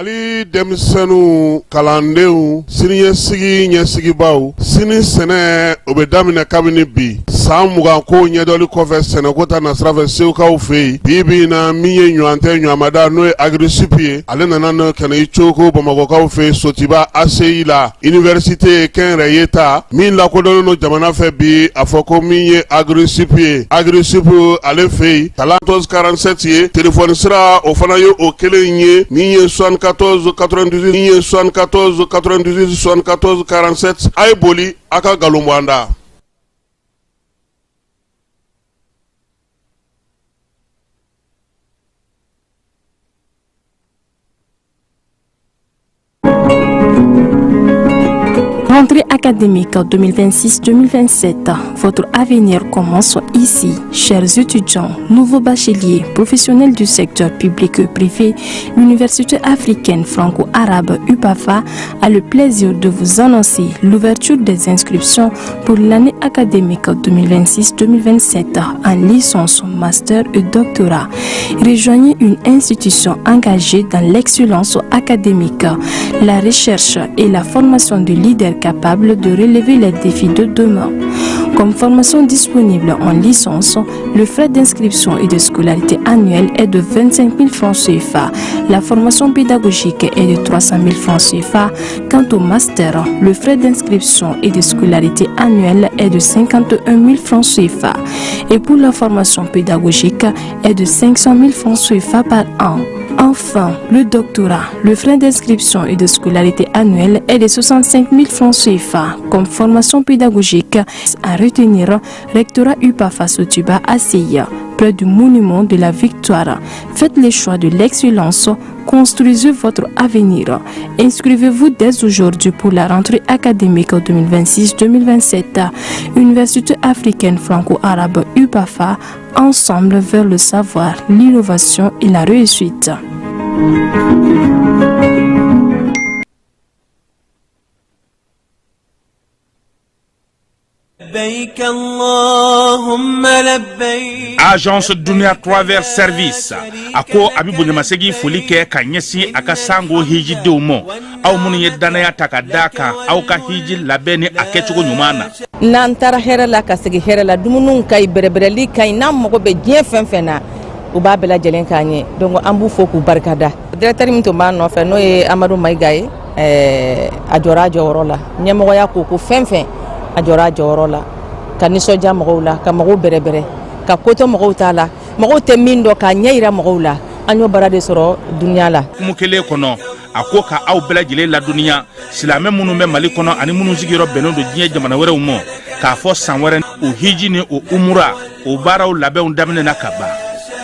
Mali denmisɛnninw kalandenw siniɲɛsigi ɲɛsigibaw sini sɛnɛ o bɛ daminɛ kabini bi san 20 ko ɲɛdɔli kɔfɛ sɛnɛko ta nasira fɛ sewukaw fɛ yen bi na min ye ɲɔgɔn tɛ ɲɔgɔnmada n'o ye Agri-Sup ye ale nana no kana i coko Bamakɔkaw fɛ Sotiba ACI la université kɛnyɛrɛye ta min lakodɔnnen no jamana fɛ bi a fɔ ko min ye Agri-Sup ye Agri-Sup ale fɛ yen Talantos 47 ye telefɔni sira o fana ye o kelen ye min ye 74 98 min ye 74 98 74 47 a ye boli a ka galon bɔ an da. Rentrée académique 2026-2027, votre avenir commence ici. Chers étudiants, nouveaux bacheliers, professionnels du secteur public et privé, l'Université africaine franco-arabe UPAFA a le plaisir de vous annoncer l'ouverture des inscriptions pour l'année académique 2026-2027 en licence, master et doctorat. Rejoignez une institution engagée dans l'excellence académique, la recherche et la formation de leaders capables de relever les défis de demain. Comme formation disponible en licence, le frais d'inscription et de scolarité annuelle est de 25 000 francs CFA. La formation pédagogique est de 300 000 francs CFA. Quant au master, le frais d'inscription et de scolarité annuelle est de 51 000 francs CFA. Et pour la formation pédagogique est de 500 000 francs CFA par an. Enfin, le doctorat, le frais d'inscription et de scolarité annuelle est de 65 000 francs CFA. Comme formation pédagogique, à retenir, rectorat UPAFA Sotiba ACI, près du monument de la victoire. Faites le choix de l'excellence, construisez votre avenir. Inscrivez-vous dès aujourd'hui pour la rentrée académique 2026-2027. Université africaine franco-arabe UPAFA, ensemble vers le savoir, l'innovation et la réussite. Agence Dunia Travel Service ako abibu nyamasegi folike kanyesi akasango hiji deumo au munu yedanaya takadaka au ka hiji labeni akechugo nyumana nantara herala kasegi herala dumunun kai berebereli kai namogo be jefenfena uba bela jelen kanye donc ambu foku barkada directeur minto man no fe no e Amadou Maigaye ajora jorola nyamogo ya ko fenfen ajora jorola kaniso ja mogola ka mogo berebere ka koto mogo tala mogo temindo ka nyaira mogola anyo barade soro dunya la mukele kono akoka au bela jele la dunya silame munu me mali kono ani munu zigiro benodo diye jamana were umo ka fo sanwere o hiji ni o umura o bara o labe undamne nakaba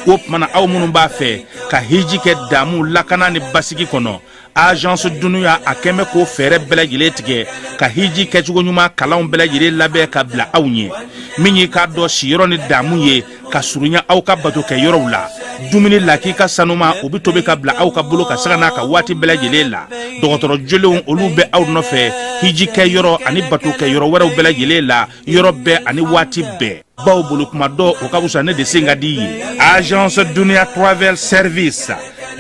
o mana au munu ba fe ka hiji ke damu lakana ni basigi kono Agence Dunia akeme ko fere bela jele tige ka hiji kechugo nyuma kalaun bela jele labe ka bla awnye minyi ka do shiro ni damu ye ka surunya au ka bato ke yoro la dumini laki ka sanuma obi tobe ka bla au ka bolo ka sagana ka wati bela jele la dogotoro jeleun olube au no fe hiji ke yoro ani bato ke yoro wera bela jele la yoro be ani wati be bawo bolo kuma do o ka usane de singadi Agence Dunia Travel Service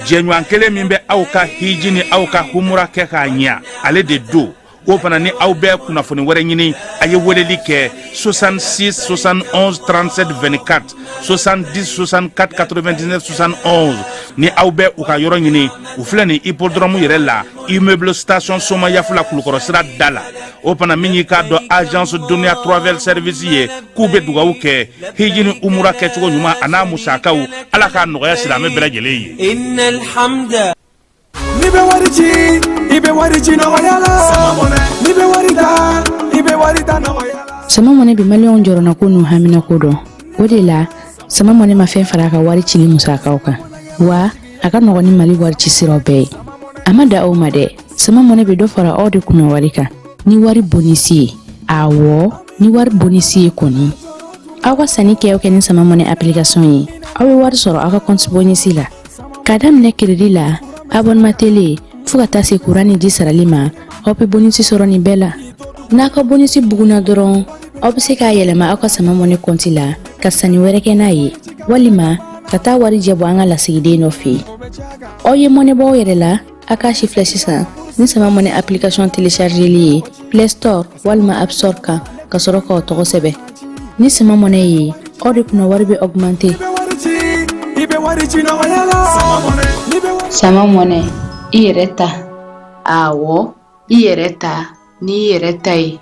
Jenwan kele mimbe au ka hiji ni au ka humura ke ka nya ale de do o fana ni au be kuna foni were nyini aye weleli ke 66 71 37 24 70 64 99 71 ni au be u ka yoro nyini u flani hippodrome yere la immeuble station soma yafula kulukoro sira dala o fana minyi ka do Agence Dunia Travel Service ye kube duga uke hijini umura ke chugo nyuma ana musakaw ala ka noya silame bela jele ye innal hamda nibe wariji na wayala nibe warida na wayala sama mone bi million joro na kunu hamina kodo odela sama mone ma fen faraka wari chini musakaw ka wa aka no ni mali wari chisiro be amada o made sama mone bi do fara odi kuno warika ni wari bonisi awo ni wari bonisi koni awa sani ke oke ni sama mone application yi awe wari soro aka compte bonisi la kadam ne credit la abonnement télé fuka tase kurani di saralima ope bonisi soro ni bela naka bonisi buguna doron obse ka yelema aka sama mone compte la kasani wereke na yi walima kata wari jebo anga la sigide no fi oye mone bo yerela a k'a si filɛ sisan ni sama mɔnɛ application téléchargeli ye Play Store walima App Store kan ka sɔrɔ k'aw tɔgɔ sɛbɛn ni sama mɔnɛ ye aw de kunna wari bɛ augmenter. Sama mɔnɛ i yɛrɛ ta awɔ i yɛrɛ ta ni i yɛrɛ ta ye.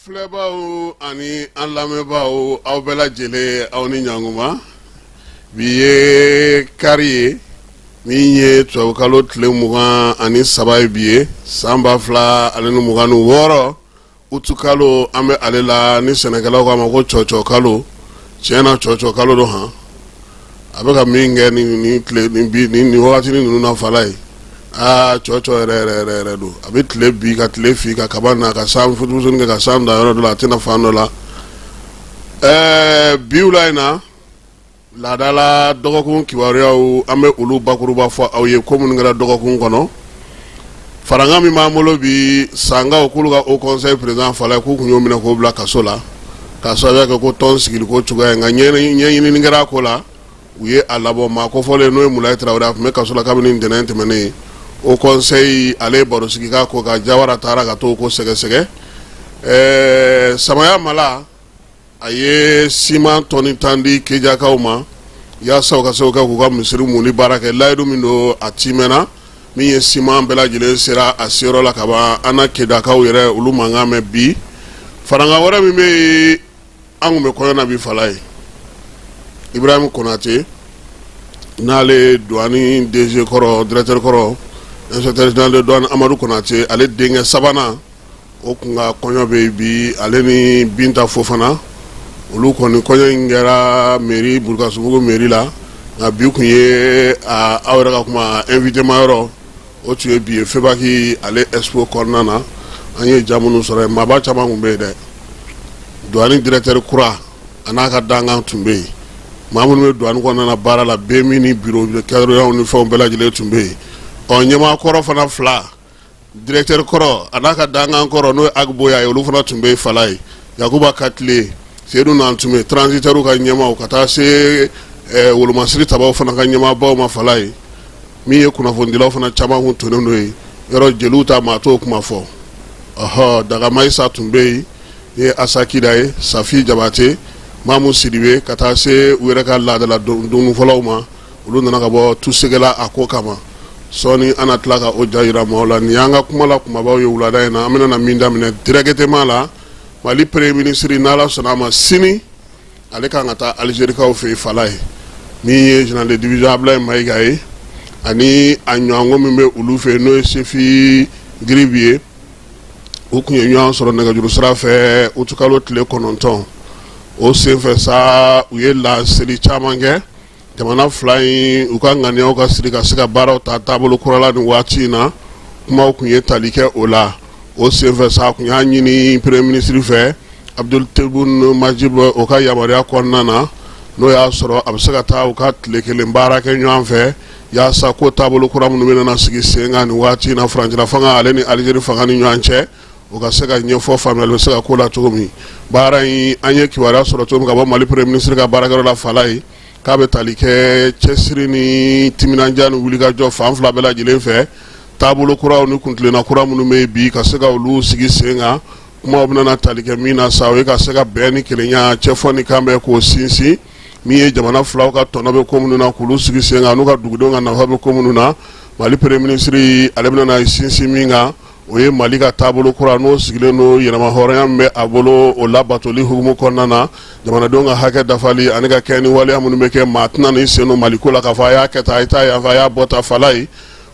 Filɛbaw ani an lamɛnbaaw aw bɛɛ lajɛlen aw ni ɲankuma bi ye kari ye min ye tubabukalo tile 23 ye bi ye san 2026 utukalo an bɛ ale la ni sɛnɛkɛlaw k'a ma ko cɔcɔ kalo tiɲɛna cɔcɔ kalo don han a bɛ ka min kɛ ni wagati ninnu na fala ye cɔcɔ yɛrɛ don a bɛ tile bi ka tile fi ka kaba na ka san futumusuni kɛ ka san da yɔrɔ dɔ la a tɛna fan dɔ la biwula in na laadala dɔgɔkun kibaruyaw an bɛ olu bakuruba fɔ aw ye ko minnu kɛra dɔgɔkun kɔnɔ faranga min b'an bolo bi sangaw k'olu ka Haut Conseil président fala k'u kun y'o minɛ k'o bila kaso la k'a sababuya kɛ ko tɔn sigili ko cogoya nka ɲɛɲinini kɛra a ko la u ye a labɔ maa kofɔlen n'o ye Mulaye Tarawele a tun bɛ kaso la kabini ntɛnɛn tɛmɛnen Haut Conseil ale baro sigi k'a ko ka Jawara taara ka t'o ko sɛgɛsɛgɛ Samaya Mala a ye siman tɔni 10 di Kejakaw ma yaasa u ka se k'u ka misiri muli baara kɛ layidu min don a timɛna min ye siman bɛɛ lajɛlen sera a seyɔrɔ la ka ban an na Kedakaw yɛrɛ olu mankan mɛn bi faranga wɛrɛ min bɛ yen an kun bɛ kɔɲɔ na bi fala ye Ibrahim Konate n'ale douane DG kɔrɔ directeur kɔrɔ inspecteur général de douane Amadou Konate ale denkɛ sabanan o kun ka kɔɲɔ bɛ bi ale ni Binta Fofana olu kɔni kɔɲɔ in kɛra mairie Burkasubugu mairie la nka bi kun ye aw yɛrɛ ka kuma invité ma yɔrɔ o tun ye bi ye Febaki ale expo kɔnɔna na an ye ja minnu sɔrɔ yen maaba caman kun bɛ yen dɛ douane directeur kura a n'a ka dankan tun bɛ yen maa minnu bɛ douane kɔnɔna na baara la BMI ni bureau cadreyaw ni fɛnw bɛɛ lajɛlen tun bɛ yen ɲɛmaa kɔrɔ fana 2 directeur kɔrɔ a n'a ka dankan kɔrɔ n'o ye Agboya ye olu fana tun bɛ yen fala ye Yakuba Katile Seydou Nantume transitaires ka ɲɛmaaw ka taa se wolomasiri tabaw fana ka ɲɛmaabaw ma fala ye min ye kunnafonidilaw fana caman kun tonnen do ye yɔrɔ jeliw ta maa t'o kuma fɔ Dagamayisa tun bɛ yen ni ye Asakida ye Safi Jabate Mamu Sidibe ka taa se u yɛrɛ ka laadala dumuni fɔlɔw ma olu nana ka bɔ tusegela a ko kama sɔɔni an na tila ka o ja yira maaw la nin y'an ka kuma la kumabaw ye wulada in na an bɛna min daminɛ directement la Mali premier ministre n'Ala sɔnna a ma sini ale kan ka taa Algérikaw fɛ yen fala ye min ye général de division Ablaye Mayiga ye ani a ɲɔgɔngo min bɛ olu fɛ n'o ye Sefi Giribi ye u kun ye ɲɔgɔn sɔrɔ nɛgɛjuru sira fɛ utukalo tile 9 o senfɛ sa u ye laseli caman kɛ jamana fila in u ka ŋaniyaw ka siri ka se ka baaraw ta taabolo kura la nin waati in na kumaw kun ye tali kɛ o la o senfɛ sa kun y'a ɲini premier ministre fɛ Abdul Tebboune Majib o ka yamaruya kɔnɔna na n'o y'a sɔrɔ a bɛ se ka taa u ka tile kelen baara kɛ ɲɔgɔn fɛ yaasa ko taabolo kura minnu bɛ nana sigi sen kan nin waati in na furancɛla fanga ale ni Algérie fanga ni ɲɔgɔn cɛ o ka se ka ɲɛfɔ faamuyali bɛ se ka ko la cogo min baara in an ye kibaruya sɔrɔ cogo min ka bɔ Mali premier ministre ka baarakɛyɔrɔ la fala ye k'a bɛ tali kɛ cɛsiri ni timinandiya ni wulikajɔ fan fila bɛɛ lajɛlen fɛ taabolo kuraw ni kuntilenna kura minnu bɛ bi ka se ka olu sigi sen kan kumaw bɛna tali kɛ min na sa o ye ka se ka bɛn ni kelenya cɛfɔ ni kan bɛ k'o sinsin min ye jamana filaw ka tɔnɔ bɛ ko minnu na k'olu sigi sen kan n'u ka dugudenw ka nafa bɛ ko minnu na Mali premier ministre ale bɛna sinsin min kan o ye Mali ka taabolo kura n'o sigilen do yɛlɛma hɔrɔnya min bɛ a bolo o labatoli hukumu kɔnɔna na jamanadenw ka hakɛ dafali ani ka kɛ ni waleya minnu bɛ kɛ maa tɛna ni sen do Mali ko la k'a fɔ a y'a kɛ tan a ye taa yan fɛ a y'a bɔ tan fala ye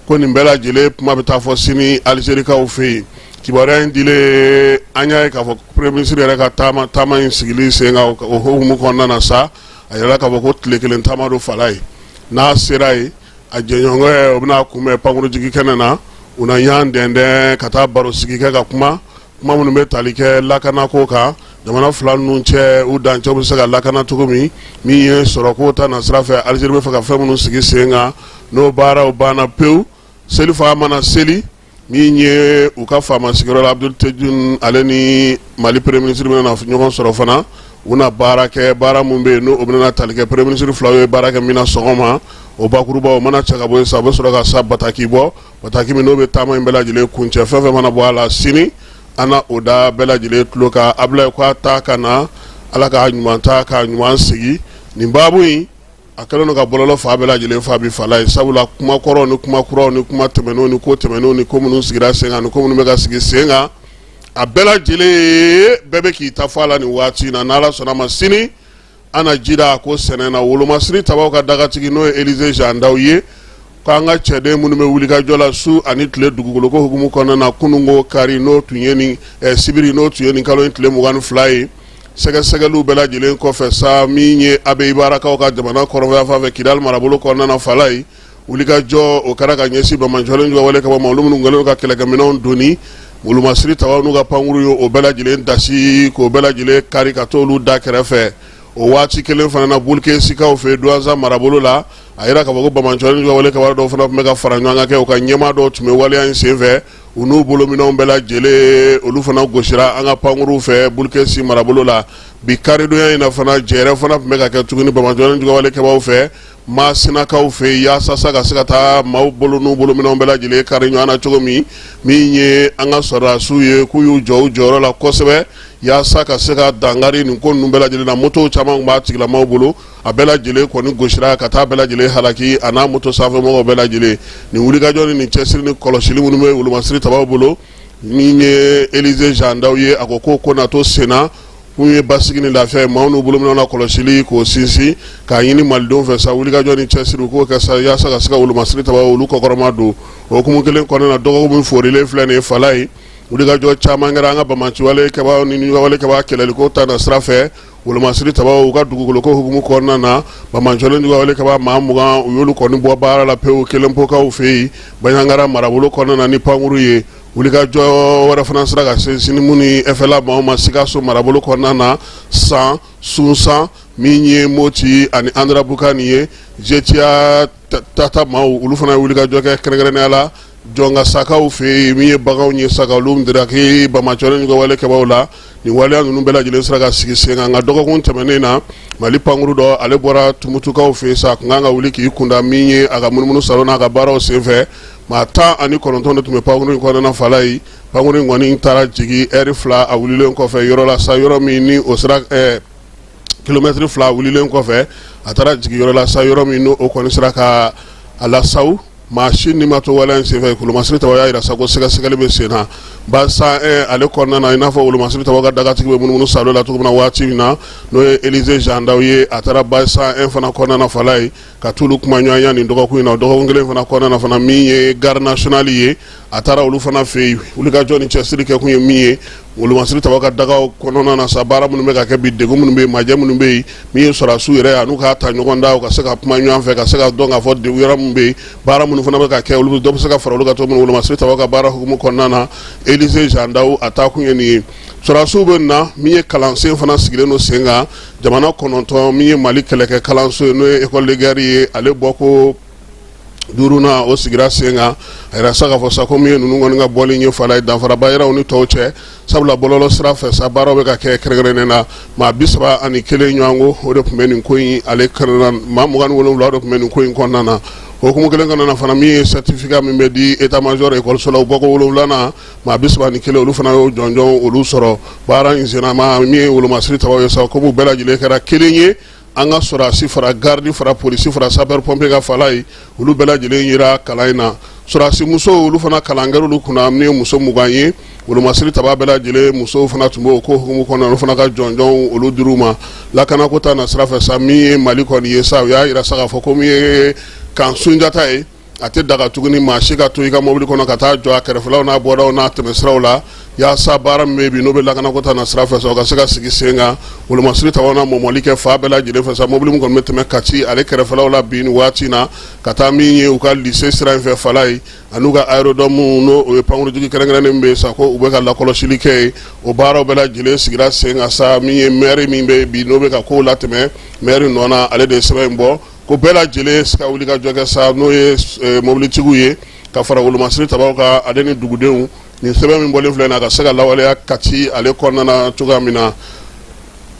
ko nin bɛɛ lajɛlen kuma bɛ taa fɔ sini Algérikaw fɛ yen kibaruya in dilen an y'a ye k'a fɔ premier ministre yɛrɛ ka taama in sigili sen kan o hukumu kɔnɔna na sa a yɛrɛ k'a fɔ ko tile kelen taama do fala ye n'a sera ye a jɛɲɔgɔnkɛ o bɛna kunbɛn pankurunjigi kɛnɛ na u na ɲan dɛndɛn ka taa baro sigi kɛ ka kuma minnu bɛ tali kɛ lakanako kan jamana fila ninnu cɛ u dancɛw bɛ se ka lakana cogo min min ye sɔrɔko ta na sira fɛ Alizeri bɛ fɛ ka fɛn minnu sigi sen kan n'o baaraw banna pewu selifa mana seli min ye u ka faama sigiyɔrɔ la Abdul Tejun ale ni Mali premier ministre bɛna ɲɔgɔn sɔrɔ fana u na baara kɛ baara mun bɛ yen n'o bɛna tali kɛ premier ministre filaw ye baara kɛ min na sɔgɔma o bakuruba o mana cɛ ka bɔ yen sa u bɛ sɔrɔ ka sa bataki bɔ bataki min n'o bɛ taama in bɛɛ lajɛlen kuncɛ fɛn fɛn mana bɔ a la sini an na o da bɛɛ lajɛlen tulo kan Abulaye k'a ta ka na Ala ka ɲuman ta ka ɲuman sigi nin baabu in a kɛlen don ka bɔlɔlɔ fa bɛɛ lajɛlen fa bi fala ye sabula kuma kɔrɔw ni kuma kuraw ni kuma tɛmɛnenw ni ko tɛmɛnenw ni ko minnu sigira sen kan ni ko minnu bɛ ka sigi sen kan a bɛɛ lajɛlen bɛɛ bɛ k'i ta fɔ a la nin waati in na n'Ala sɔnna ma sini an na jida ko sɛnɛ na wolomasiri tabaw ka dagatigi n'o ye Elize Jandaw ye k'an ka cɛden minnu bɛ wulikajɔ la su ani tile dugukolo ko hukumu kɔnɔna na kununko kari n'o tun ye nin sibiri n'o tun ye nin kalo in tile 22 ye sɛgɛsɛgɛliw bɛɛ lajɛlen kɔfɛ sa min ye Abe Ibarakaw ka jamana kɔrɔnfɛ fan fɛ Kidal marabolo kɔnɔna na fala ye wulikajɔ o kɛra ka ɲɛsin Bamajɔlen jɔ wale kama olu minnu kɛlen ka kɛlɛkɛminɛnw donni wolomasiri tabaw n'u ka pankuru ye o bɛɛ lajɛlen dasi k'o bɛɛ lajɛlen kari ka t'olu da kɛrɛfɛ o waati kelen fana na Bulke Sikaw fɛ Douaza marabolo la a yira k'a fɔ ko Bamajɔlen jɔ wale kaba dɔw fana tun bɛ ka fara ɲɔgɔn kan kɛ u ka ɲɛmaa dɔw tun bɛ waleya in senfɛ u n'u bolominɛw bɛɛ lajɛlen olu fana gosira an ka pankuruw fɛ Bulke Si marabolo la bi karidonya in na fana jɛrɛ fana tun bɛ ka kɛ tuguni Bamajɔlen jɔ wale kabaw fɛ Masinakaw fɛ yaasa sa ka se ka taa maaw bolo n'u bolominɛw bɛɛ lajɛlen kari ɲɔgɔn na cogo min ye an ka sɔrɔdasiw ye k'u y'u jɔ u jɔyɔrɔ la kosɛbɛ yaasa ka se ka dangari nin ko ninnu bɛɛ lajɛlen na motow caman b'a tigilamaw bolo a bɛɛ lajɛlen kɔni gosira ka taa bɛɛ lajɛlen halaki a n'a moto sanfɛmɔgɔw bɛɛ lajɛlen nin wulikajɔ ni nin cɛsiri ni kɔlɔsili minnu bɛ wolomasiri tabaw bolo min ye Elize Jandaw ye a ko ko na to senna kun ye basigi ni lafiya ye maaw n'u bolominɛw na kɔlɔsili k'o sinsin k'a ɲini malidenw fɛ sa wulikajɔ ni cɛsiri k'o kɛ sa yaasa ka se ka wolomasiri tabaw olu kɔkɔrɔma don o hukumu kelen kɔnɔna na dɔgɔkun min forilen filɛ nin ye fala ye wulikajɔ caman kɛra an ka Bamaciwale kɛbaw ni Ɲuwawale kɛba kɛlɛliko ta na sira fɛ wolomasiri tabaw u ka dugukoloko hukumu kɔnɔna na Bamajɔlen Ɲuwawale kɛba maa 20 u y'olu kɔni bɔ baara la pewu kelenpokaw fɛ yen Baɲangara marabolo kɔnɔna na ni pankuru ye wulikajɔ wɛrɛ fana sera ka sinsin mun ni FLA maaw ma Sikaso marabolo kɔnɔna na San Sunsan min ye Moti ani Andra Bukani ye Jetia Tata maaw olu fana ye wulikajɔ kɛ kɛrɛnkɛrɛnnenya la Jonga Sakaw fɛ min ye baganw ye sagaw olu diraki Bamajɔlen Ɲuwawale kɛbaw la nin waleya ninnu bɛɛ lajɛlen sera ka sigi sen kan nka dɔgɔkun tɛmɛnen na Mali pankuru dɔ ale bɔra Tumutukaw fɛ sa a kun kan ka wuli k'i kunda min ye a ka munumunu salon n'a ka baaraw senfɛ maa 19 de tun bɛ pankuru in kɔnɔna fala ye pankuru in kɔni taara jigin heure 2 a wulilen kɔfɛ yɔrɔ la sa yɔrɔ min ni o sera kilomɛtiri 2 wulilen kɔfɛ a taara jigin yɔrɔ la sa yɔrɔ min n'o kɔni sera ka a lasaw Machine ni ma to waleya in senfɛ wolomasiri tabaw y'a yira sa ko sɛgɛsɛgɛli bɛ sen na barisa ale kɔnɔna na i n'a fɔ wolomasiri tabaw ka dagatigi bɛ munumunu salo la cogo min na waati min na n'o ye Elize Jandaw ye a taara barisa fana kɔnɔna na fala ye ka t'olu kuma ɲɔgɔnya nin dɔgɔkun in na o dɔgɔkun kelen fana kɔnɔna na fana min ye garde nationale ye a taara olu fana fɛ yen wulikajɔ ni cɛsiri kɛ kun ye min ye wolomasiri tabaw ka dagaw kɔnɔna na sa baara minnu bɛ ka kɛ bi degun minnu bɛ yen majɛ minnu bɛ yen min ye sɔrɔdasiw yɛrɛ n'u k'a ta ɲɔgɔn da u ka se ka kuma ɲɔgɔn fɛ ka se ka dɔn k'a fɔ degun yɔrɔ min bɛ yen baara minnu fana bɛ ka kɛ olu dɔ bɛ se ka fara olu ka cogo min wolomasiri tabaw ka baara hukumu kɔnɔna na Elize Jandaw a taa kun ye nin ye sɔrɔdasiw bɛ na min ye kalansen fana sigilen don sen kan jamana 9 min ye Mali kɛlɛkɛ kalanso ye n'o ye école de guerre ye ale bɔ ko 5nan o sigira sen kan a yɛrɛ sa k'a fɔ sa ko min ye ninnu kɔni ka bɔli ye fala ye danfaraba yɛrɛ u ni tɔw cɛ sabula bɔlɔlɔ sira fɛ sa baaraw bɛ ka kɛ kɛrɛnkɛrɛnnen na maa 31 ɲɔgɔn ko o de tun bɛ nin ko in ale kɛrɛnna maa 27 o de tun bɛ nin ko in kɔnɔna na hukumu kelen kɔnɔna na fana min ye certificat min bɛ di état major école la u bɔko 7nan maa 31 olu fana y'o jɔnjɔn olu sɔrɔ baara in senna maa min ye wolomasiri tabaw ye sa ko bɛɛ lajɛlen kɛra kelen ye an ka sɔrɔdasi fara gardi fara polisi fara sapeur pompier ka fala ye olu bɛɛ lajɛlen yira kalan in na sɔrɔdasi musow olu fana kalan kɛra olu kunna min ye muso 20 ye wolomasiri taba bɛɛ lajɛlen musow fana tun b'o ko hukumu kɔnɔ olu fana ka jɔnjɔnw olu dir'u ma lakanako ta na sira fɛ sa min ye Mali kɔni ye sa u y'a yira sa k'a fɔ ko min ye kan Sunjata ye a tɛ daga tuguni maa si ka to i ka mobili kɔnɔ ka taa jɔ a kɛrɛfɛlaw n'a bɔdaw n'a tɛmɛsiraw la yaasa baara min bɛ bi n'o bɛ lakana ko ta na sira fɛ sa o ka se ka sigi sen kan wolomasiri tawana mɔmɔli kɛ fa bɛɛ lajɛlen fɛ sa mobili min kɔni bɛ tɛmɛ Kati ale kɛrɛfɛlaw la bi ni waati in na ka taa min ye u ka lycée sira in fɛ Fala ye an'u ka aérodrome n'o o ye pankurutigi kɛrɛnkɛrɛnnen bɛ sa ko u bɛ ka lakɔlɔsili kɛ ye o baaraw bɛɛ lajɛlen sigira sen kan sa min ye maire min bɛ bi n'o bɛ ka kow latɛmɛ maire nɔ na ale de ye sɛbɛn in bɔ ko bɛɛ lajɛlen se ka wuli ka jɔ kɛ sa n'o ye mobilitigiw ye ka fara wolomasiri tabaw ka ale ni dugudenw nin sɛbɛn min bɔlen filɛ nin a ka se ka lawaleya Kati ale kɔnɔna na cogoya min na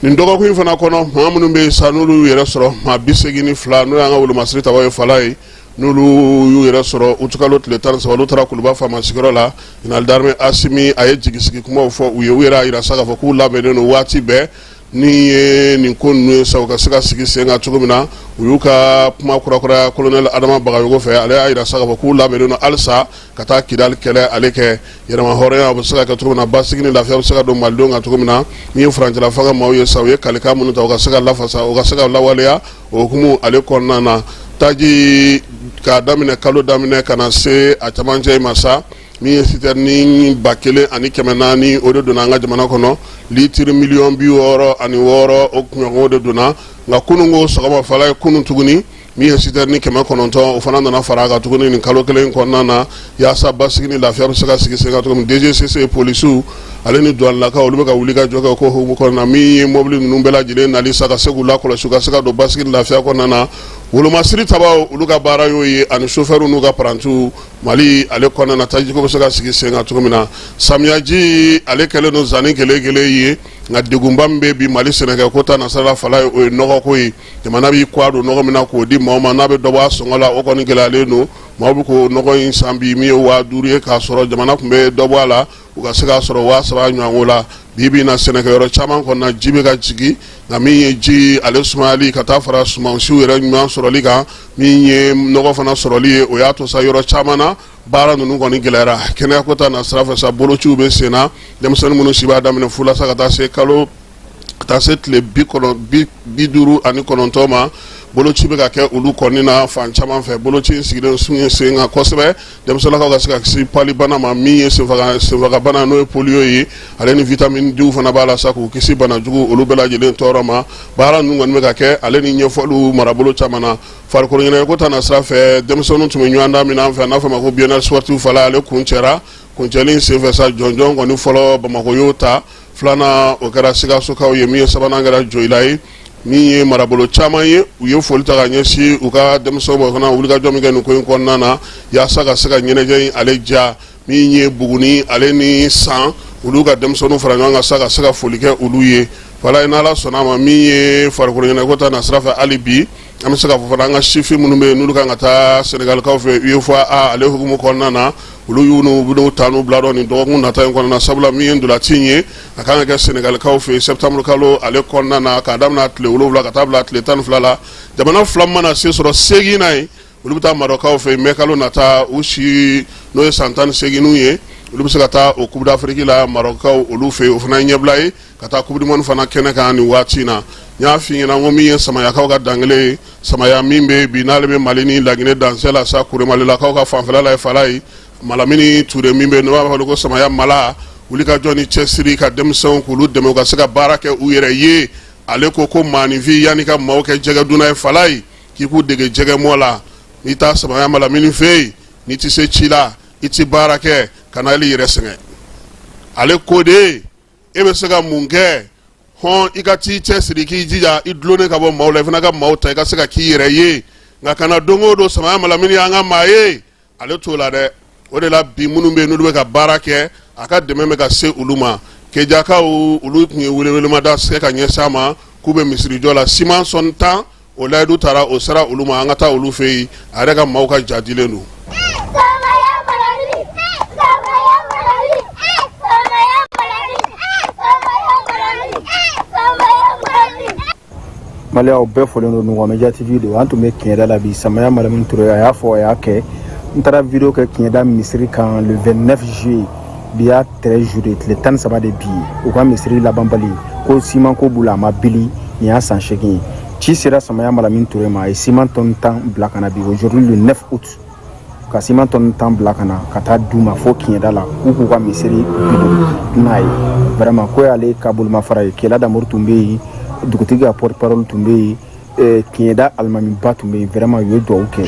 nin dɔgɔkun in fana kɔnɔ maa minnu bɛ yen sa n'olu y'u yɛrɛ sɔrɔ maa 82 n'o y'an ka wolomasiri tabaw ye Fala ye n'olu y'u yɛrɛ sɔrɔ utukalo tile 13 olu taara Kuluba faama sigiyɔrɔ la Général d'armée Asimi a ye jigisigi kumaw fɔ u ye u yɛrɛ yira sa k'a fɔ k'u labɛnnen don waati bɛɛ ni ye nin ko ninnu ye sa u ka se ka sigi sen kan cogo min na u y'u ka kuma kurakuraya colonel Adama Bagayogo fɛ ale y'a yira sa k'a fɔ k'u labɛnnen don halisa ka taa Kidali kɛlɛ ale kɛ yɛrɛma hɔrɔnya o bɛ se ka kɛ cogo min na basigi ni lafiya bɛ se ka don malidenw kan cogo min na min ye furancɛla fanga maaw ye sa u ye kalikan minnu ta u ka se ka lafasa u ka se ka lawaleya o hukumu ale kɔnɔna na taji k'a daminɛ kalo daminɛ ka na se a camancɛ ma sa min ye citerne 1400 o de donna an ka jamana kɔnɔ litiri 66,000 o kunɲɔgɔn de donna nka kununko sɔgɔma Fala ye kunun tuguni min ye citerne 900 o fana nana fara a kan tuguni nin kalo kelen kɔnɔna na yaasa basigi ni lafiya bɛ se ka sigi sen kan cogo min DGCC polisiw ale ni douanelakaw olu bɛ ka wuli ka jɔ kɛ o ko hukumu kɔnɔna na min ye mobili ninnu bɛɛ lajɛlen nali sa ka se k'u lakɔlɔsi u ka se ka don basigi ni lafiya kɔnɔna na wolomasiri tabaw olu ka baara y'o ye ani chauffeur n'u ka parantiw Mali ale kɔnɔna na tajiko bɛ se ka sigi sen kan cogo min na samiyaji ale kɛlen don zanni gɛlɛgɛlɛ ye nka degunba min bɛ bi Mali sɛnɛkɛ ko ta nasarala Fala ye o ye nɔgɔko ye jamana b'i kɔ don nɔgɔ min na k'o di maaw ma n'a bɛ dɔ bɔ a sɔngɔ la o kɔni gɛlɛyalen don maaw bɛ k'o nɔgɔ in san bi min ye 5000 ye k'a sɔrɔ jamana tun bɛ dɔ bɔ a la u ka se k'a sɔrɔ 3000 ɲɔgɔn la bi na sɛnɛkɛyɔrɔ caman kɔnɔna ji bɛ ka jigin nka min ye ji ale sumayali ka taa fara sumansiw yɛrɛ ɲuman sɔrɔli kan min ye nɔgɔ fana sɔrɔli ye o y'a to sa yɔrɔ caman na baara ninnu kɔni gɛlɛyara kɛnɛyako ta na sira fɛ sa bolociw bɛ sen na denmisɛnnin minnu si b'a daminɛ fu la sa ka taa se tile 59 ma boloci bɛ ka kɛ olu kɔni na fan caman fɛ boloci in sigilen sen kan kosɛbɛ denmisɛnninlakaw ka se ka kisi palibana ma min ye senfagabana n'o ye polio ye ale ni vitamine D fana b'a la sa k'u kisi banajugu olu bɛɛ lajɛlen tɔɔrɔ ma baara ninnu kɔni bɛ ka kɛ ale ni ɲɛfɔliw marabolo caman na farikolo ɲɛnajɛko ta na sira fɛ denmisɛnninw tun bɛ ɲɔgɔn da min an fɛ n'a fɔ ma ko bien-être sportif Fala ale kun cɛra kuncɛli senfɛ sa jɔnjɔn kɔni fɔlɔ Bamako y'o ta filanan o kɛra Sikasokaw ye min ye sabanan kɛra Joyila ye min ye marabolo caman ye u ye foli ta ka ɲɛsin u ka denmisɛnw ma fana wulikajɔ min kɛ nin ko in kɔnɔna na yaasa ka se ka ɲɛnajɛ in ale ja min ye Buguni ale ni San olu ka denmisɛnninw fara ɲɔgɔn kan sa ka se ka foli kɛ olu ye Fala ye n'Ala sɔnna a ma min ye farikolo ɲɛnajɛko ta na sira fɛ hali bi an bɛ se ka fɔ fana an ka sifin minnu bɛ yen n'olu kan ka taa Senegalikaw fɛ UEFA ale hukumu kɔnɔna na olu y'u n'u ta n'u bila dɔn nin dɔgɔkun nata in kɔnɔna sabula min ye ndolanci ye a kan ka kɛ Senegalikaw fɛ septembre kalo ale kɔnɔna na k'a daminɛ tile 7 ka taa bila tile 12 la jamana fila mana se sɔrɔ segin na ye olu bɛ taa Marɔkaw fɛ mai kalo nata u si n'o ye san 18 ye olu bɛ se ka taa o Coupe d'Afrique la Marɔkaw olu fɛ o fana ye ɲɛbila ye ka taa Coupe du Monde fana kɛnɛ kan nin waati in na n y'a f'i ɲɛna ko min ye samayakaw ka dangele ye samaya min bɛ bi n'ale bɛ Mali ni Laginɛ dancɛ la sa Kuremalilakaw ka fanfɛla la ye Fala ye Malamini Ture min bɛ n'o b'a fɔ ko samaya mala wuli ka jɔ ni cɛsiri ka denmisɛnw k'olu dɛmɛ u ka se ka baara kɛ u yɛrɛ ye ale ko maninfin yanni ka maaw kɛ jɛgɛ dunna ye Fala ye k'i k'u dege jɛgɛ mɔ la n'i taa samaya Malamini fɛ yen n'i tɛ se ci la i tɛ baara kɛ ka na ale yɛrɛ sɛgɛn ale ko de e bɛ se ka mun kɛ hɔn i ka t'i cɛsiri k'i jija i dulonnen ka bɔ maaw la i fana ka maaw ta i ka se ka k'i yɛrɛ ye nka kana don o don samaya Malamini y'an ka maa ye ale t'o la dɛ o de la bi minnu bɛ yen n'olu bɛ ka baara kɛ a ka dɛmɛ bɛ ka se olu ma Kejakaw olu tun ye welewelemada kɛ ka ɲɛsin a ma k'u bɛ misirijɔ la siman sɔn 10 o layidu taara o sera olu ma an ka taa olu fɛ yen a yɛrɛ ka maaw ka ja dilen don. Maliyɛnw bɛɛ fɔlen don Nungwa Media TV de an tun bɛ Kiɲɛda la bi Samaya Malamini Ture a y'a fɔ a y'a kɛ n taara vidéo kɛ Kiɲɛda misiri kan le 29 juillet bi y'a 13 juillet tile 13 de bi u ka misiri labanbali ko siman ko b'u la a ma bili nin y'a san 8 ye ci sera Samaya Malamini Ture ma a ye siman tonne 10 bila ka na bi aujourd'hui le 9 août ka siman ton tan bila kana ka taa d'u ma fo kiɲɛda la k'u ka misiri bidon n'a ye vraiment ko y'ale ka bolomafara ye Kela Damour tun bɛ yen dugutigi ka porte parole tun bɛ yen kiɲɛda alimamiba tun bɛ yen vraiment u ye dugawu kɛ.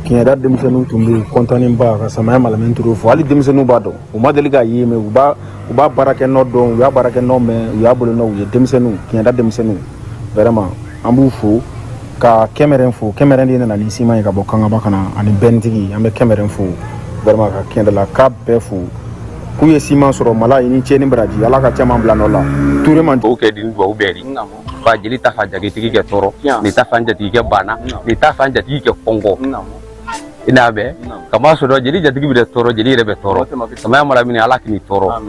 Kiɲɛda denmisɛnninw tun bɛ yen kɔntannen ba ka Samaya Malamine Ture fo hali denmisɛnninw b'a dɔn u ma deli k'a ye mais u b'a baara kɛ nɔ dɔn u y'a baara kɛ nɔ mɛn u y'a bolo nɔ u ye denmisɛnninw Kiɲɛda denmisɛnninw vraiment an b'u fo ka Kɛmɛrɛn fo Kɛmɛrɛn de nana ni siman ye ka bɔ Kangaba ka na ani bɛnitigi an bɛ Kɛmɛrɛn fo vraiment ka Kiɲɛdala ka bɛɛ fo k'u ye siman sɔrɔ Mala i ni ce ni baraji Ala ka caman bila nɔ la Ture man o kɛ di ni duwawu bɛɛ di fa jeli ta fa jagitigi kɛ tɔɔrɔ ni ta fa jatigi kɛ bana ni ta fa jatigi kɛ kɔngɔ ina bɛ kama sɔrɔ jeli jatigi bɛ tɔɔrɔ jeli yɛrɛ bɛ tɔɔrɔ Samaya Malamine Ala k'i tɔɔrɔ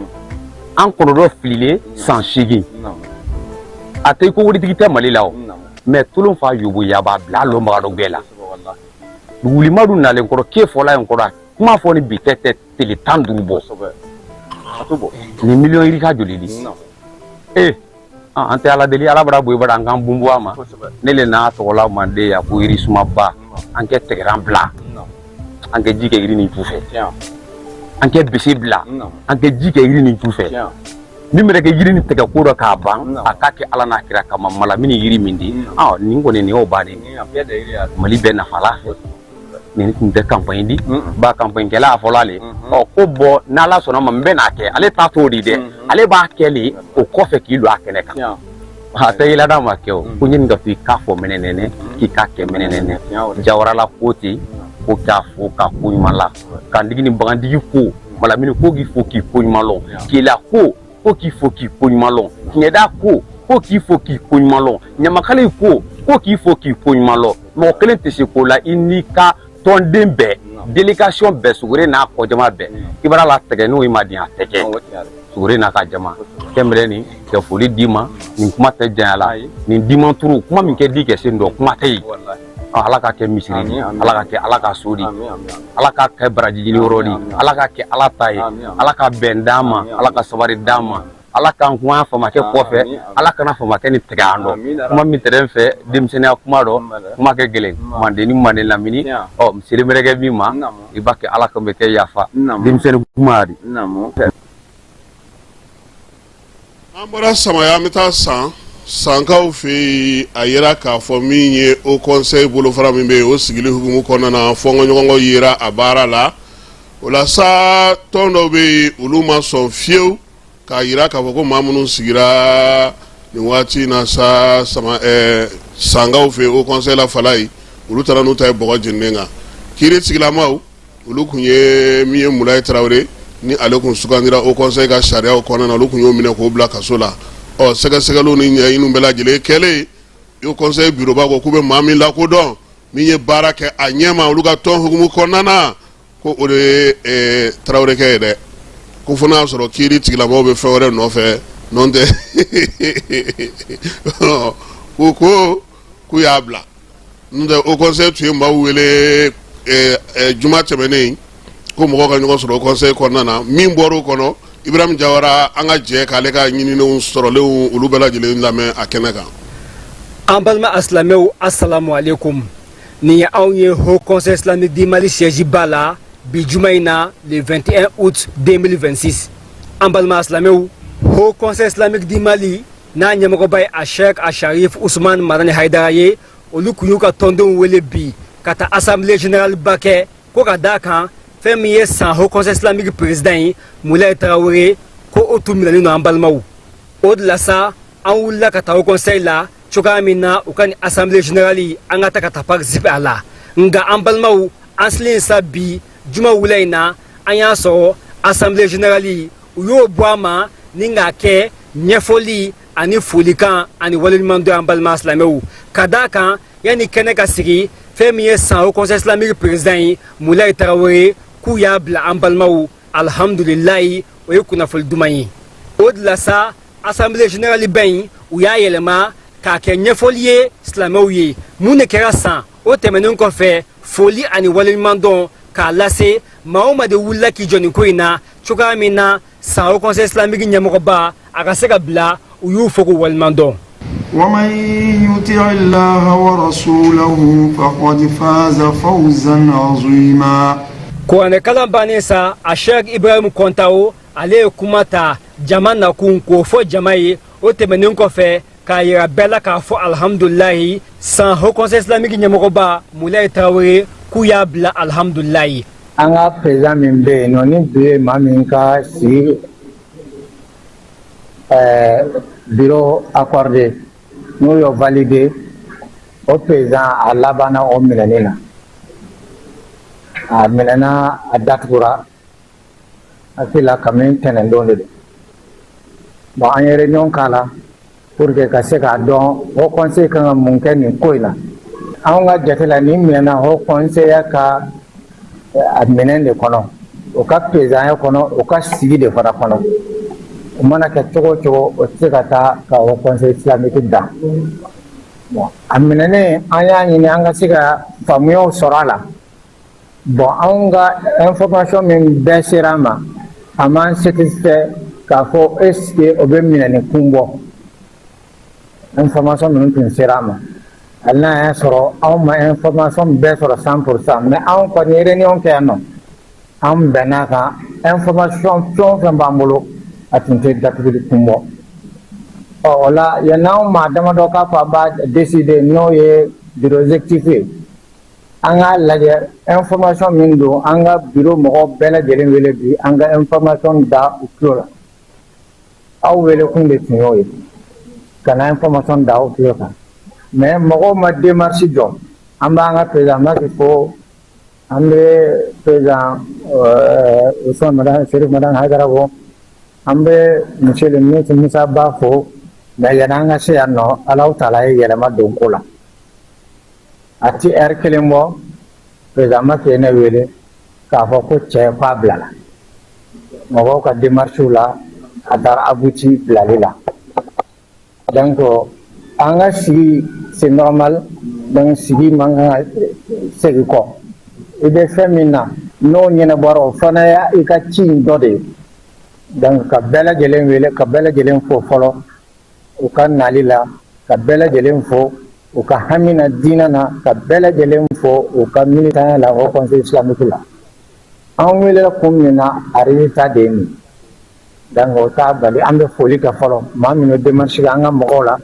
an kɔrɔdɔ fililen san 8 a tɛ ko wuritigi tɛ Mali la o mais tulon fa yobo yaba bila lɔnbaga dɔ bɛɛ la Wulimadu nalen kɔrɔ ke fɔla yen kɔrɔ kuma fɔ ni bi tɛ tele 15 bɔ ni million yiri ka joli di an tɛ Ala deli Ala bara boye bara an kan bumbu ama ne le n'a tɔgɔla mande ya ko yiri sumaba an kɛ tɛgɛran bila an kɛ ji kɛ yiri ni tu fɛ an kɛ bisi bila an kɛ ji kɛ yiri ni tu fɛ min bɛ kɛ yiri ni tɛgɛ ko dɔ k'a ban a k'a kɛ Ala n'a kira kama Malamine yiri min di nin kɔni nin y'o bannen Mali bɛɛ nafa la fɛ nin tun tɛ campagne di ba campagne kɛla a fɔla ale ko bɔ n'Ala sɔnna ma n bɛ n'a kɛ ale t'a t'o di dɛ ale b'a kɛ le o kɔfɛ k'i don a kɛnɛ kan a tɛ yɛlɛda ma kɛ o ko ɲini ka fɔ i k'a fɔ mɛnɛnɛnɛ k'i k'a kɛ mɛnɛnɛnɛ Jawarala ko ten ko k'a fɔ ka ko ɲuman la kandigi ni bagandigi ko Malamine ko k'i fɔ k'i ko ɲuman lɔn Kela ko k'i fɔ k'i ko ɲuman lɔn Kiɲɛda ko k'i fɔ k'i ko ɲuman lɔn Ɲamakala ko k'i fɔ k'i ko ɲuman lɔn mɔgɔ kelen tɛ se k'o la i n'i ka tɔnden bɛɛ délégation bɛɛ Sogore n'a kɔ jama bɛɛ kibara la tɛgɛ n'o ma di a tɛ kɛ Sogore n'a ka jama Kɛmɛrɛn ni ka foli d'i ma nin kuma tɛ janya la nin dimanturu kuma min kɛ di kɛ sen dɔ kuma tɛ yen Ala ka kɛ misiri di Ala ka kɛ Ala ka so di Ala ka kɛ baraji ɲini yɔrɔ di Ala ka kɛ Ala ta ye Ala ka bɛn d'an ma Ala ka sabari d'an ma Ala k'an kuma famakɛ kɔfɛ Ala kana famakɛ ni tɛgɛ an dɔ kuma min tɛrɛn fɛ denmisɛnniya kuma dɔ kuma kɛ gɛlɛn manden ni manden lamini misiri mɛrɛkɛ min ma i b'a kɛ Ala kan bɛ kɛ yafa denmisɛnni kuma di an bɔra Samaya an bɛ taa sankaw fɛ yen a yera k'a fɔ min ye o conseil bolofara min bɛ yen o sigili hukumu kɔnɔna na fɔnkɔɲɔgɔnkɔ yera a baara la o la sa tɔn dɔw bɛ yen olu ma sɔn fiyewu k'a yira k'a fɔ ko maa minnu sigira nin waati na sa sankaw fɛ yen o conseil la fala ye olu taara n'u ta ye bɔgɔ jeninen kan kiiri sigilamaw olu kun ye min ye Mulaye Tarawele ni ale kun sugandira o conseil ka sariyaw kɔnɔna na olu kun y'o minɛ k'o bila kaso la sɛgɛsɛgɛliw ni ɲɛɲiniw bɛɛ lajɛlen kɛlen o conseil bureau ba ko k'u bɛ maa min lakodɔn min ye baara kɛ a ɲɛma olu ka tɔn hukumu kɔnɔna na ko o de ye Tarawelekɛ ye dɛ ko fo n'a sɔrɔ kiiri tigilamaw bɛ fɛn wɛrɛ nɔfɛ n'o tɛ k'u y'a bila n'o tɛ o conseil tun ye maaw wele juma tɛmɛnen ko mɔgɔw ka ɲɔgɔn sɔrɔ o conseil kɔnɔna na min bɔra o kɔnɔ Ibrahim Jawara an ka jɛ k'ale ka ɲininenw sɔrɔlenw olu bɛɛ lajɛlen lamɛn a kɛnɛ kan. An balima asilamɛw assalamu alaikum nin ye anw ye Haut Conseil Islamique du Mali siège ba la bi juma in na le 21 août 2026 an balima asilamɛw Haut Conseil Islamique du Mali n'a ɲɛmɔgɔba ye a Cheikh Asharif Ousmane Marani Haidara ye olu kun y'u ka tɔndenw wele bi ka taa assemblée générale ba kɛ ko ka d'a kan fɛn min ye san Haut Conseil Islamique président ye Mulaye Tarawele ko o tun minɛlen don an balimaw o de la sa an wulila ka taa Haut Conseil la cogoya min na u ka ni assemblée générale an ka ta ka taa participer a la nka an balimaw an silen sa bi juma wula in na an y'a sɔrɔ assemblée générale u y'o bɔ a ma ni k'a kɛ ɲɛfɔli ani folikan ani waleɲuman dɔn an balima silamɛw ka d'a kan yanni kɛnɛ ka sigi fɛn min ye san Haut Conseil Islamique président ye Mulaye Tarawele k'u y'a bila an balimaw alhamdulilayi o ye kunnafoni duman ye o de la sa assemblée générale bɛɛ in u y'a yɛlɛma k'a kɛ ɲɛfɔli ye silamɛw ye mun de kɛra san o tɛmɛnen kɔfɛ foli ani waleɲuman dɔn k'a lase maa o maa de wulila k'i jɔ nin ko in na cogoya min na san Haut Conseil Islamique ɲɛmɔgɔba a ka se ka bila u y'u fo k'u waliman dɔn. ومن يطع الله ورسوله فقد فاز فوزا عظيما. kuranɛ kalan bannen sa a sheikh ibrahim kɔntawo ale ye kuma ta jama nakun k'o fɔ jama ye o tɛmɛnen kɔfɛ k'a yira bɛɛ la k'a fɔ alhamdulilayi san haut conseil islamique ɲɛmɔgɔba mulayi tarawele k'u y'a bila alhamdulilayi. an ka président min bɛ yen nɔ ni bi ye maa min ka sigi bureau accordé n'o y'o validé o président a labanna o minɛni na a minɛna a datugura hakili la kabini tɛnɛndon de don bon an ye réunion k'a la pour que ka se k'a dɔn o conseil kan ka mun kɛ nin ko in na anw ka jate la nin minɛna o conseil ka a minɛn de kɔnɔ o ka président kɔnɔ o ka sigi de fana kɔnɔ o mana kɛ cogo o cogo o tɛ se ka taa ka o conseil islamique dan bon a minɛnen an y'a ɲini an ka se ka faamuyaw sɔrɔ a la bon anw ka information min bɛɛ sera an ma a m'an satisfait k'a fɔ est-ce que o bɛ minɛni kun bɔ information minnu tun sera an ma hali n'a y'a sɔrɔ anw ma information bɛɛ sɔrɔ 100% mais anw kɔni ye réunion kɛ yan nɔ an bɛnn'a kan information fɛn o fɛn b'an bolo a tun tɛ datuguli kun bɔ o la yann'anw maa damadɔ k'a fɔ a b'a décider n'o ye bureau exécutif ye an k'a lajɛ information min don an ka bureau mɔgɔ bɛɛ lajɛlen wele bi an ka information da u tulo la aw wele kun de tun y'o ye ka na information da u tulo kan mais mɔgɔw ma démarche jɔ an b'an ka président Macky fo an bɛ président Usman Madan Serif Madan Haidara fo an bɛ monsieur le ministre Musa Ba fo mais yann'an ka se yan nɔ Alahu Taala ye yɛlɛma don ko la a ti heure kelen bɔ président Macky ye ne wele k'a fɔ ko cɛ k'a bilala mɔgɔw ka démarche la a taara abouti bilali la donc an ka sigi c'est normal donc sigi man kan ka segin kɔ i bɛ fɛn min na n'o ɲɛnabɔra o fana y'i ka ci in dɔ de ye donc ka bɛɛ lajɛlen wele ka bɛɛ lajɛlen fo fɔlɔ u ka nali la ka bɛɛ lajɛlen fo u ka hami na diinɛ na ka bɛɛ lajɛlen fo u ka militanya la o conseil islamique la an welela kun min na a résultat de ye nin donc o t'a bali an bɛ foli kɛ fɔlɔ maa minnu démarche kɛ an ka mɔgɔw la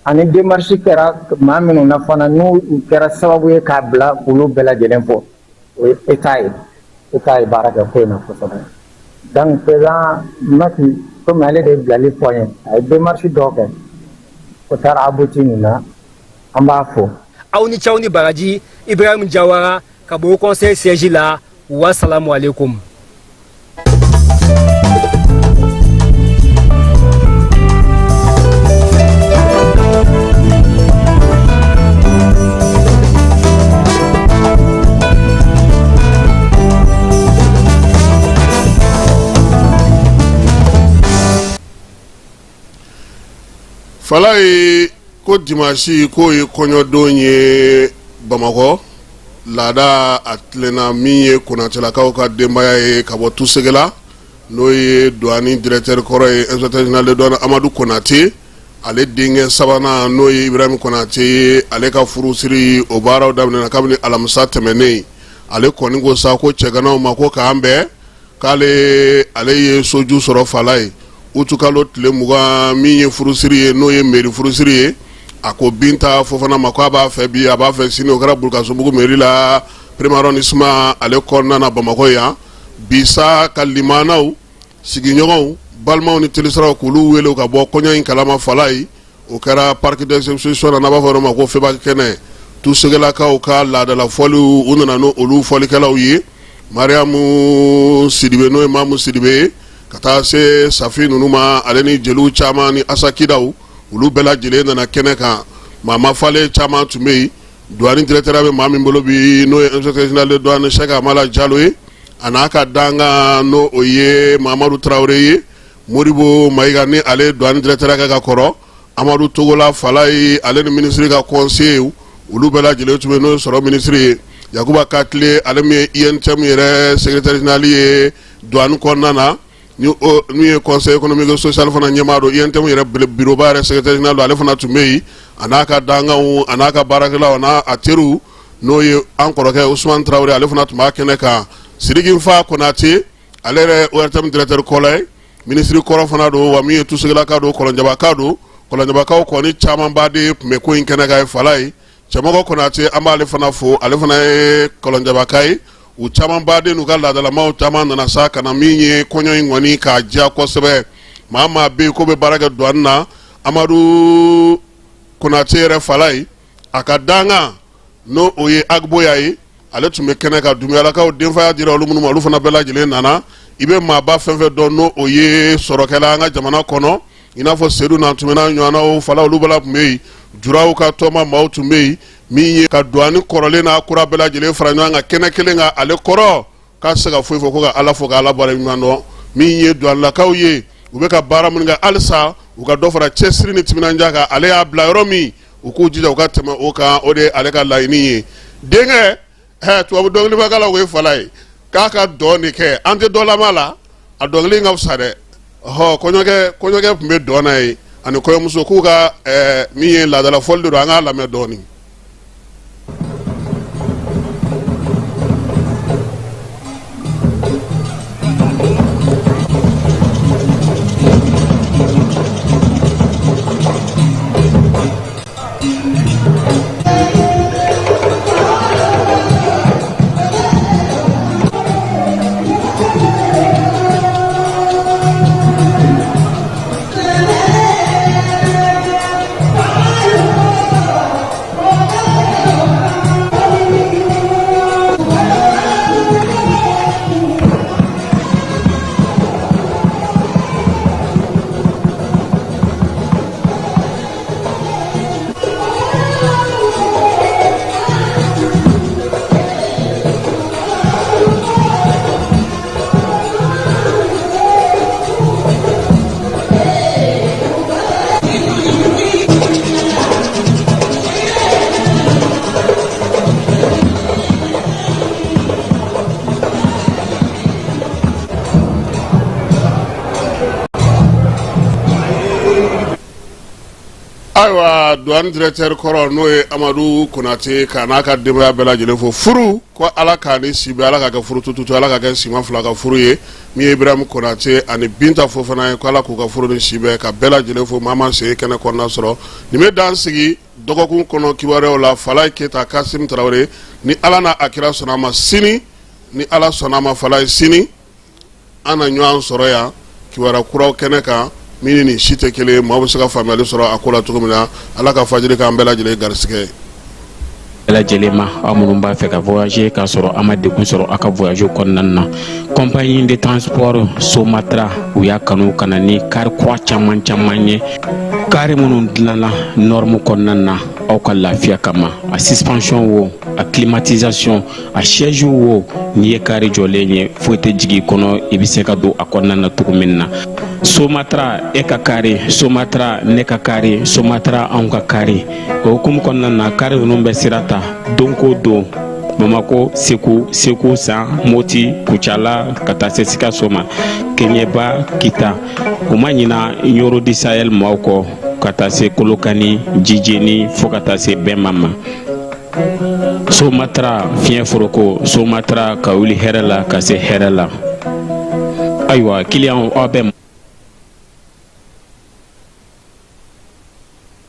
ani démarche kɛra maa minnu na fana n'u kɛra sababu ye k'a bila k'olu bɛɛ lajɛlen fo o ye état ye baara kɛ ko in na kosɛbɛ donc président Macky komi ale de ye bilali fɔ n ye a ye démarche dɔw kɛ o taara abouti nin na an b'a fo. aw ni cɛw ni baraji Ibrahim Jawara ka bɔ conseil siège la wasalamu alaikum. fala ye ko dimanche k'o ye kɔɲɔdon ye Bamakɔ laada a tilenna min ye Konatelakaw ka denbaya ye ka bɔ Tusegela n'o ye douane directeur kɔrɔ ye inspecteur général de douane Amadu Konate ale denkɛ sabanan n'o ye Ibrahim Konate ye ale ka furusiri o baaraw daminɛna kabini alamisa tɛmɛnen ale kɔni ko sa ko cɛganaw ma ko k'an bɛɛ k'ale ye soju sɔrɔ fala ye utukalo tile 20 min ye furusiri ye n'o ye mairie furusiri ye a ko Binta Fofana ma ko a b'a fɛ bi a b'a fɛ sini o kɛra Bulkasobugu mairie la premier arrondissement ale kɔnɔna na Bamakɔ yan bisa ka limanaw sigiɲɔgɔnw balimaw ni telisiraw k'olu wele ka bɔ kɔɲɔ in kalama fala ye o kɛra parc d'exposition na n'a b'a fɔ o ma ko Feba kɛnɛ Tusegelakaw ka laadala fɔliw u nana n'olu fɔlikɛlaw ye Mariamu Sidibe n'o ye Mamu Sidibe ye ka taa se Safi ninnu ma ale ni jeliw caman ni Asakidaw olu bɛɛ lajɛlen nana kɛnɛ kan maa falen caman tun bɛ yen douane directeur bɛ maa min bolo bi n'o ye inspecteur général de douane Cheikh Amala Jalo ye a n'a ka danga n'o o ye Mamadu Traore ye Moribo Mayiga ni ale douane directeur kɛ ka kɔrɔ Amadu Togola Fala ye ale ni ministre ka conseiller olu bɛɛ lajɛlen tun bɛ n'o sɔrɔ ministre ye Yakuba Katile ale min ye INTM yɛrɛ secrétaire général ye douane kɔnɔna na ni ye conseil économique et social fana ɲɛmaa do INTM yɛrɛ bureau ba yɛrɛ secrétaire général do ale fana tun bɛ yen a n'a ka dangaw a n'a ka baarakɛlaw n'a a teriw n'o ye an kɔrɔkɛ Usman Traoré ale fana tun b'a kɛnɛ kan Sidiki Nfa Konate ale yɛrɛ ORTM directeur kɔrɔ ye ministre kɔrɔ fana do wa min ye Tusigilaka do Kɔlɔnjɛbaka do Kɔlɔnjɛbakaw kɔni camanba de tun bɛ ko in kɛnɛ kan ye Fala ye Cɛmɔgɔ Konate an b'ale fana fo ale fana ye Kɔlɔnjɛbaka ye u caman baden n'u ka laadalamaw caman nana sa ka na min ye kɔɲɔ in kɔni k'a diya kosɛbɛ maa maa bɛ yen ko bɛ baara kɛ douane na Amadu Konate yɛrɛ Fala ye a ka danga n'o o ye Agboya ye ale tun bɛ kɛnɛ kan Dumuyalakaw denfaya dira olu minnu ma olu fana bɛɛ lajɛlen nana i bɛ maaba fɛn fɛn dɔn n'o o ye sɔrɔkɛla an ka jamana kɔnɔ i n'a fɔ Seydou Nantumena ɲɔgɔnnaw Fala olu bɛɛ la tun bɛ yen Juraw ka tɔma maaw tun bɛ yen min ye ka douane kɔrɔlen n'a kura bɛɛ lajɛlen fara ɲɔgɔn kan kɛnɛ kelen kan ale kɔrɔ k'a se ka foyi fɔ ko ka Ala fo ka Ala baara ɲuman dɔn min ye douanelakaw ye u bɛ ka baara minnu kɛ halisa u ka dɔ fara cɛsiri ni timinandiya kan ale y'a bila yɔrɔ min u k'u jija u ka tɛmɛ o kan o de ye ale ka laɲini ye denkɛ tubabu dɔnkilibakalaw o ye Fala ye k'a ka dɔn de kɛ an tɛ dɔ lama la a dɔnkili ka fisa dɛ kɔɲɔkɛ tun bɛ dɔn na ye ani kɔɲɔmuso k'u ka min ye laadala fɔli de don an k'a lamɛn dɔɔnin. Ayiwa douane directeur kɔrɔ n'o ye Amadu Konate k'a n'a ka denbaya bɛɛ lajɛlen fo furu ko Ala k'a ni si bɛn Ala ka kɛ furu tututu Ala ka kɛ siman fila ka furu ye min ye Ibrahim Konate ani Binta Fofana ye ko Ala k'u ka furu ni si bɛn ka bɛɛ lajɛlen fo maa ma se kɛnɛ kɔnɔna sɔrɔ nin bɛ dan sigi dɔgɔkun kɔnɔ kibaruyaw la Fala Keyita Kasim Traoré ni Ala n'a a kira sɔnna a ma sini ni Ala sɔnna a ma Fala ye sini an na ɲɔgɔn sɔrɔ yan kibaruya kuraw kɛnɛ kan min ni si tɛ kelen maa bɛ se ka faamuyali sɔrɔ a ko la cogo min na Ala ka fajiri k'an bɛɛ lajɛlen garisigɛ bɛɛ lajɛlen ma aw minnu b'a fɛ ka voyager k'a sɔrɔ a ma degun sɔrɔ a ka voyage kɔnɔna na compagnie de transport Somatra u y'a kanu ka na ni kari kura caman ye kari minnu dilanna norme kɔnɔna na aw ka lafiya kama a suspension wo a climatisation a siège wo n'i ye kari jɔlen ye foyi tɛ jigin kɔnɔ i bɛ se ka don a kɔnɔna na cogo min na Somatra e ka kari Somatra ne ka kari Somatra anw ka kari o hukumu kɔnɔna na kari ninnu bɛ sira ta don ko don Bamako Segu San Moti Kucala ka taa se Sikaso ma Keɲeba Kita u ma ɲina Yoro di Sahel maaw kɔ ka taa se Kolokani Jijeni fo ka taa se Bɛnma ma Somatra fiɲɛ foroko Somatra ka wuli hɛrɛ la ka se hɛrɛ la ayiwa client aw bɛ